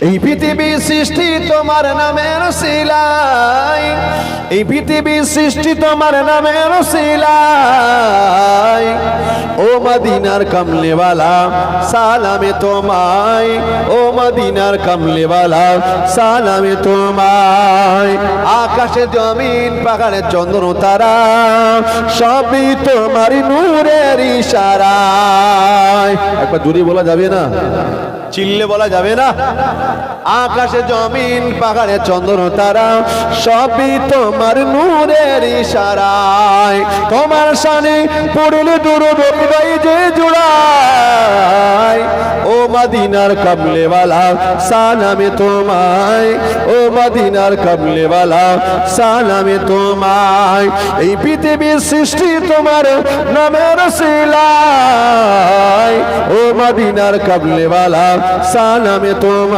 এই পৃথিবীর সৃষ্টি তোমার নামের শিলায়, এই পৃথিবীর সৃষ্টি তোমার নামের শিলায়। ও মদিনার কমলেওয়ালা সালামে তোমায়, ও মদিনার কমলেওয়ালা সালামে তোমায়। আকাশে জমিন পাহাড়ে চন্দ্র তারা সবই তোমার নূরের ইশারায়। একবার জোরে বলা যাবে না? চিল্লে বলা যাবে না? আকাশে জমিন পাহাড়ে চন্দ্র তারা সবই তোমার নূরের ইশারায়। তোমার শানে পড়লে দুরূদ গাই যে জুড়ায়। ও মদিনার কমলেওয়ালা সালামে তোমায়, ও মদিনার কমলেওয়ালা সালামে তোমায়। এই পৃথিবীর সৃষ্টি তোমার নামের শিলায়, ও মদিনার কমলেওয়ালা সালামে তোমায়।